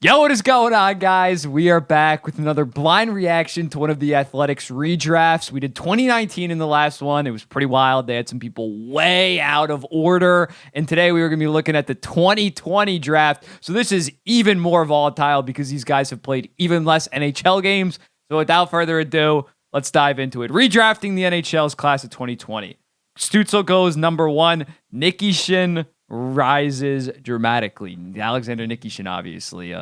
Yo, what is going on, guys? We are back with another blind reaction to one of the Athletics redrafts. We did 2019 in the last one. It was pretty wild. They had some people way out of order. And today we were going to be looking at the 2020 draft. So this is even more volatile because these guys have played even less NHL games. So without further ado, let's dive into it. Redrafting the NHL's class of 2020. Stutz goes number 1. Nikishin rises dramatically. Alexander Nikishin, obviously,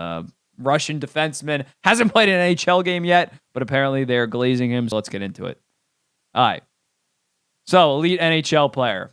Russian defenseman, hasn't played an NHL game yet, but apparently they're glazing him. So let's get into it. All right. So elite NHL player,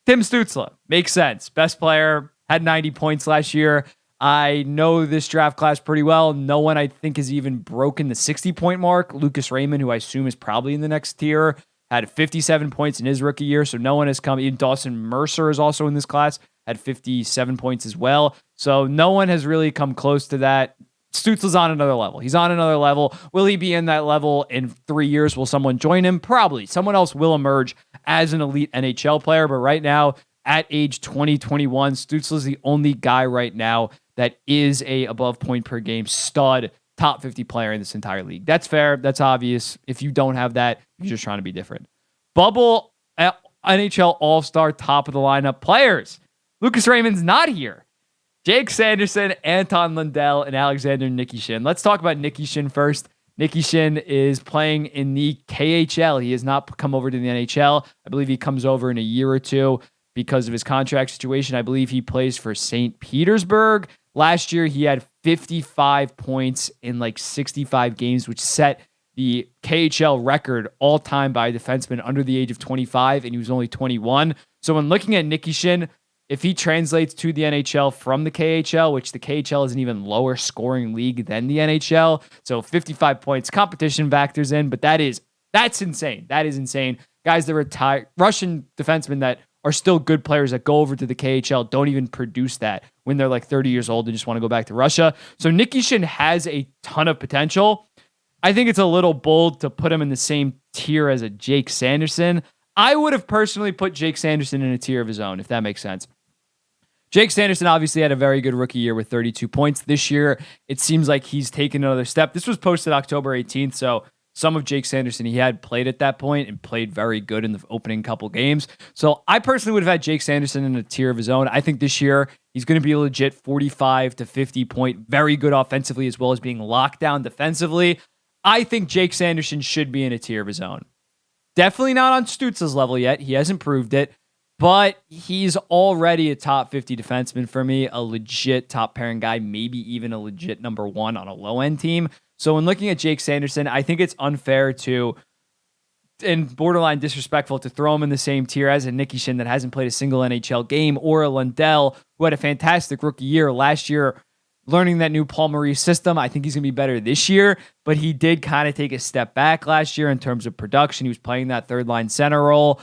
Tim Stützle, makes sense. Best player, had 90 points last year. I know this draft class pretty well. No one, I think, has even broken the 60-point mark. Lucas Raymond, who I assume is probably in the next tier, had 57 points in his rookie year. So no one has come. Even Dawson Mercer is also in this class, had 57 points as well. So no one has really come close to that. Stützle's on another level. He's on another level. Will he be in that level in 3 years? Will someone join him? Probably. Someone else will emerge as an elite NHL player. But right now, at age 21, Stützle's the only guy right now that is a above point per game stud, top 50 player in this entire league. That's fair. That's obvious. If you don't have that, you're just trying to be different. Bubble NHL All-Star top of the lineup players. Lucas Raymond's not here. Jake Sanderson, Anton Lundell, and Alexander Nikishin. Let's talk about Nikishin first. Nikishin is playing in the KHL. He has not come over to the NHL. I believe he comes over in a year or two because of his contract situation. I believe he plays for St. Petersburg. Last year, he had 55 points in like 65 games, which set the KHL record all time by a defenseman under the age of 25, and he was only 21. So when looking at Nikishin, if he translates to the NHL from the KHL, which the KHL is an even lower scoring league than the NHL, so 55 points, competition factors in, but that's insane. That is insane. Guys that retire, Russian defensemen that are still good players that go over to the KHL don't even produce that when they're like 30 years old and just want to go back to Russia. So Nikishin has a ton of potential. I think it's a little bold to put him in the same tier as a Jake Sanderson. I would have personally put Jake Sanderson in a tier of his own, if that makes sense. Jake Sanderson obviously had a very good rookie year with 32 points. This year, it seems like he's taken another step. This was posted October 18th, so some of Jake Sanderson, he had played at that point and played very good in the opening couple games. So I personally would have had Jake Sanderson in a tier of his own. I think this year, he's going to be a legit 45 to 50 point, very good offensively as well as being locked down defensively. I think Jake Sanderson should be in a tier of his own. Definitely not on Stutz's level yet. He hasn't proved it. But he's already a top 50 defenseman for me, a legit top pairing guy, maybe even a legit number 1 on a low-end team. So when looking at Jake Sanderson, I think it's unfair to, and borderline disrespectful, to throw him in the same tier as a Nikishin that hasn't played a single NHL game, or a Lundell who had a fantastic rookie year last year, learning that new Paul Maurice system. I think he's going to be better this year, but he did kind of take a step back last year in terms of production. He was playing that third-line center role.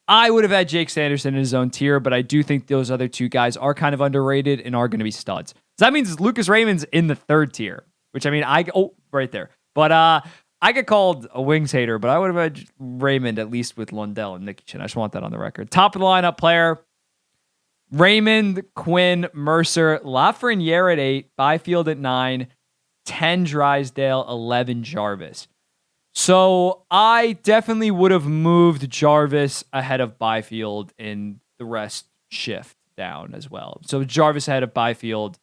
I would have had Jake Sanderson in his own tier, but I do think those other two guys are kind of underrated and are going to be studs. So that means Lucas Raymond's in the third tier, which I mean, right there. But I get called a Wings hater, but I would have had Raymond at least with Lundell and Nikishin. I just want that on the record. Top of the lineup player, Raymond, Quinn, Mercer, Lafreniere at 8, Byfield at 9, 10 Drysdale, 11 Jarvis. So I definitely would have moved Jarvis ahead of Byfield and the rest shift down as well. So Jarvis ahead of Byfield.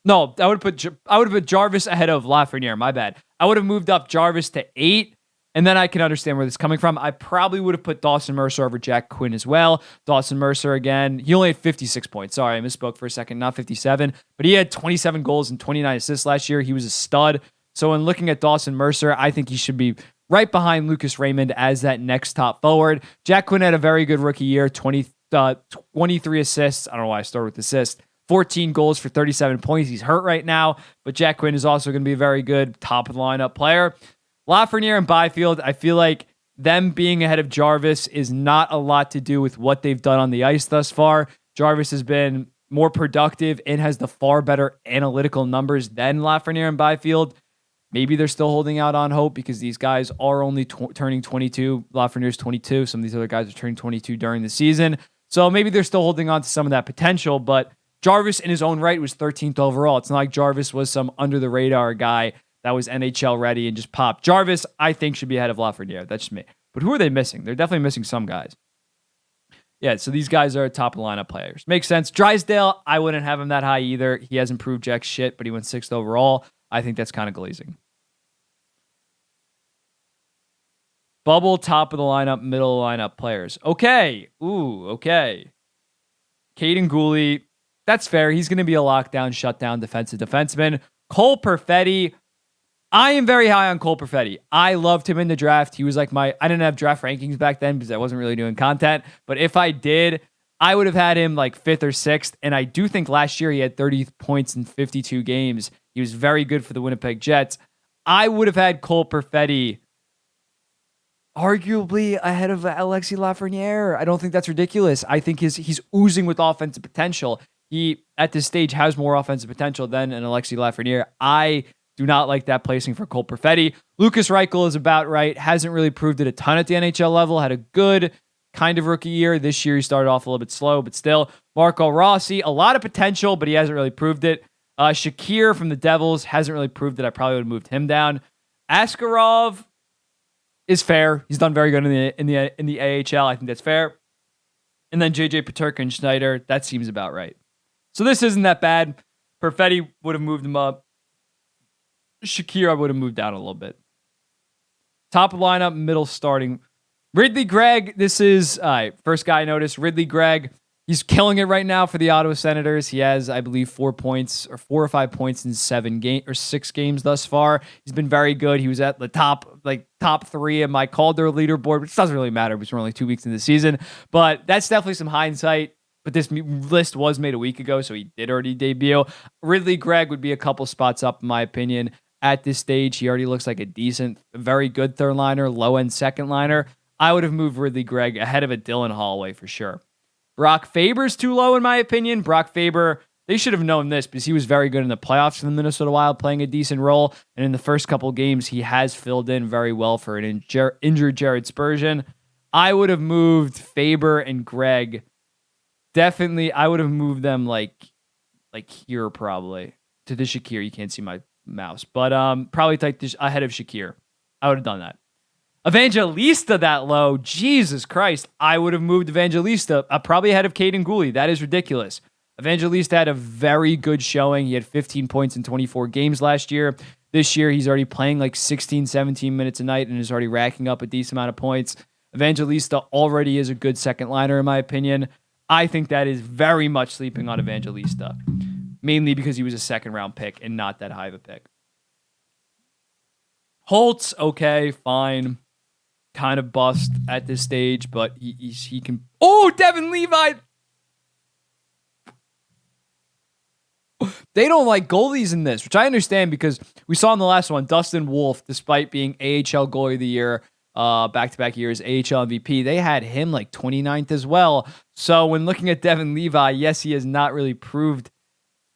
No, I would have put Jarvis ahead of Lafreniere. My bad. I would have moved up Jarvis to 8, and then I can understand where this is coming from. I probably would have put Dawson Mercer over Jack Quinn as well. Dawson Mercer, again, he only had 56 points. Sorry, I misspoke for a second. Not 57, but he had 27 goals and 29 assists last year. He was a stud. So when looking at Dawson Mercer, I think he should be right behind Lucas Raymond as that next top forward. Jack Quinn had a very good rookie year, 23 assists. I don't know why I started with assists. 14 goals for 37 points. He's hurt right now, but Jack Quinn is also going to be a very good top of the lineup player. Lafreniere and Byfield, I feel like them being ahead of Jarvis is not a lot to do with what they've done on the ice thus far. Jarvis has been more productive and has the far better analytical numbers than Lafreniere and Byfield. Maybe they're still holding out on hope because these guys are only turning 22. Lafreniere's 22. Some of these other guys are turning 22 during the season. So maybe they're still holding on to some of that potential, but Jarvis in his own right was 13th overall. It's not like Jarvis was some under the radar guy that was NHL ready and just popped. Jarvis, I think, should be ahead of Lafreniere. That's just me. But who are they missing? They're definitely missing some guys. Yeah, so these guys are top of the lineup players. Makes sense. Drysdale, I wouldn't have him that high either. He hasn't proved jack shit, but he went 6th overall. I think that's kind of glazing. Bubble, top of the lineup, middle of the lineup players. Okay. Ooh, okay. Caden Gooley, that's fair. He's going to be a lockdown, shutdown defensive defenseman. Cole Perfetti, I am very high on Cole Perfetti. I loved him in the draft. He was like I didn't have draft rankings back then because I wasn't really doing content. But if I did, I would have had him like 5th or 6th. And I do think last year he had 30 points in 52 games. He was very good for the Winnipeg Jets. I would have had Cole Perfetti arguably ahead of Alexis Lafreniere. I don't think that's ridiculous. I think he's oozing with offensive potential. He, at this stage, has more offensive potential than an Alexis Lafreniere. I do not like that placing for Cole Perfetti. Lucas Reichel is about right. Hasn't really proved it a ton at the NHL level. Had a good kind of rookie year. This year he started off a little bit slow, but still. Marco Rossi, a lot of potential, but he hasn't really proved it. Shakir from the Devils hasn't really proved it. I probably would have moved him down. Askarov is fair. He's done very good in the AHL. I think that's fair. And then JJ Peterka and Schneider, that seems about right. So this isn't that bad. Perfetti would have moved him up. Shakir, I would have moved down a little bit. Top of lineup, middle starting. Ridley Gregg, this is first guy I noticed. Ridley Gregg, he's killing it right now for the Ottawa Senators. He has, I believe, 4 or 5 points in 6 games thus far. He's been very good. He was at the top 3 of my Calder leaderboard, which doesn't really matter because we're only 2 weeks into the season. But that's definitely some hindsight. But this list was made a week ago, so he did already debut. Ridley Gregg would be a couple spots up, in my opinion. At this stage, he already looks like a decent, very good third liner, low end second liner. I would have moved Ridley Gregg ahead of a Dylan Holloway for sure. Brock Faber's too low, in my opinion. Brock Faber, they should have known this because he was very good in the playoffs for the Minnesota Wild, playing a decent role. And in the first couple games, he has filled in very well for an injured Jared Spurgeon. I would have moved Faber and Gregg. Definitely, I would have moved them like here probably to the Shakir. You can't see my mouse, but probably ahead of Shakir. I would have done that. Evangelista that low, Jesus Christ! I would have moved Evangelista probably ahead of Caden Gooley. That is ridiculous. Evangelista had a very good showing. He had 15 points in 24 games last year. This year, he's already playing like 16, 17 minutes a night and is already racking up a decent amount of points. Evangelista already is a good second liner, in my opinion. I think that is very much sleeping on Evangelista, mainly because he was a second-round pick and not that high of a pick. Holtz, okay, fine. Kind of bust at this stage, but he can... Oh, Devin Levi! They don't like goalies in this, which I understand because we saw in the last one, Dustin Wolf, despite being AHL goalie of the year, back-to-back years, AHL MVP, they had him like 29th as well. So when looking at Devin Levi, yes, he has not really proved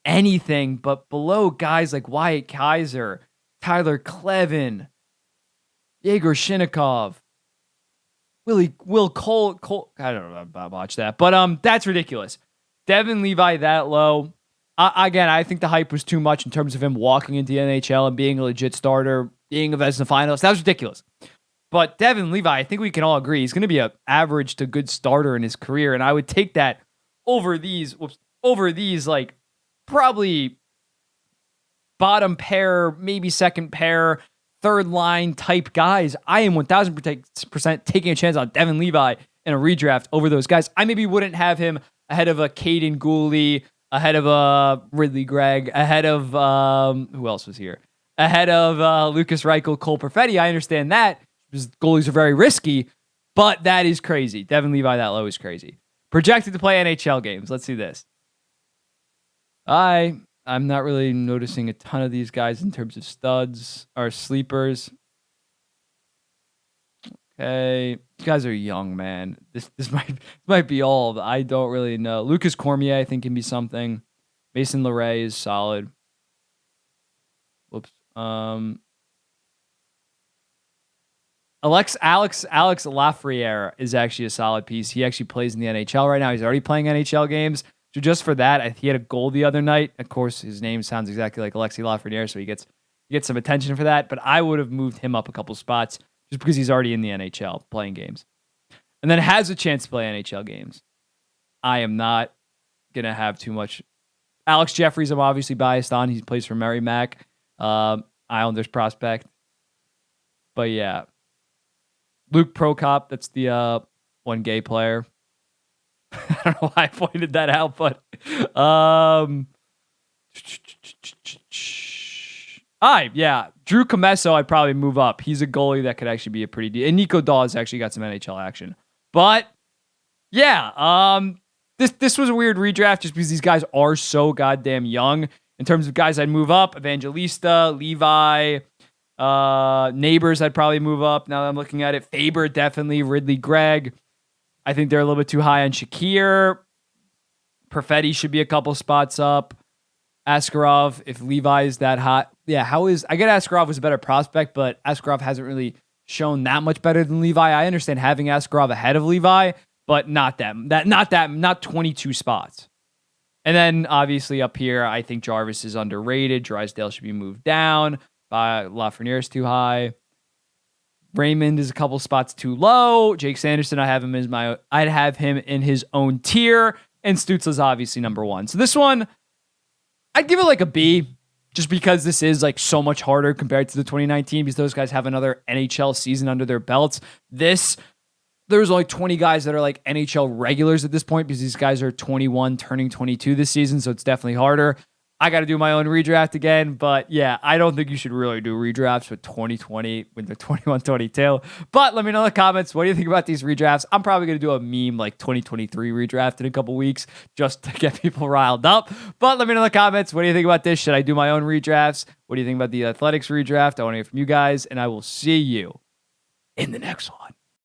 anything, but below guys like Wyatt Kaiser, Tyler Klevin, Yegor Shinnikov, Will Cole, I don't know about watch that, but that's ridiculous. Devin Levi that low. Again, I think the hype was too much in terms of him walking into the NHL and being a legit starter, being a Vezina finalist. That was ridiculous. But Devin Levi, I think we can all agree, he's going to be an average to good starter in his career, and I would take that over these like probably bottom pair, maybe second pair, third line type guys. I am 1,000% taking a chance on Devin Levi in a redraft over those guys. I maybe wouldn't have him ahead of a Caden Gooley, ahead of a Ridley Gregg, ahead of who else was here? Ahead of Lucas Reichel, Cole Perfetti. I understand that because goalies are very risky, but that is crazy. Devin Levi that low is crazy. Projected to play NHL games. Let's see this. I'm not really noticing a ton of these guys in terms of studs or sleepers. Okay, these guys are young, man. This might be all. I don't really know. Lucas Cormier, I think, can be something. Mason Leray is solid. Whoops. Alex Lafreniere is actually a solid piece. He actually plays in the NHL right now. He's already playing NHL games. So just for that, he had a goal the other night. Of course, his name sounds exactly like Alexis Lafreniere, so he gets some attention for that. But I would have moved him up a couple spots just because he's already in the NHL playing games. And then has a chance to play NHL games. I am not going to have too much. Alex Jeffries, I'm obviously biased on. He plays for Merrimack, Islanders prospect. But yeah. Luke Prokop, that's the one gay player. I don't know why I pointed that out, but yeah. Drew Comesso, I'd probably move up. He's a goalie that could actually be a pretty deal. And Nico Dawes actually got some NHL action. But yeah, this was a weird redraft just because these guys are so goddamn young. In terms of guys I'd move up, Evangelista, Levi, Neighbors I'd probably move up now that I'm looking at it. Faber, definitely. Ridley Gregg. I think they're a little bit too high on Shakir. Perfetti should be a couple spots up. Askarov, if Levi is that hot. Yeah, I get Askarov was a better prospect, but Askarov hasn't really shown that much better than Levi. I understand having Askarov ahead of Levi, but not 22 spots. And then obviously up here, I think Jarvis is underrated. Drysdale should be moved down. Lafreniere is too high. Raymond is a couple spots too low. Jake Sanderson, I'd have him in his own tier. And Stutz is obviously number one. So this one, I'd give it like a B, just because this is like so much harder compared to the 2019, because those guys have another NHL season under there's like 20 guys that are like NHL regulars at this point, because these guys are 21, turning 22 this season. So it's definitely harder. I got to do my own redraft again, but yeah, I don't think you should really do redrafts with 2020 when they're 21-22. But let me know in the comments, what do you think about these redrafts? I'm probably going to do a meme like 2023 redraft in a couple weeks just to get people riled up. But let me know in the comments, what do you think about this? Should I do my own redrafts? What do you think about the Athletics redraft? I want to hear from you guys, and I will see you in the next one.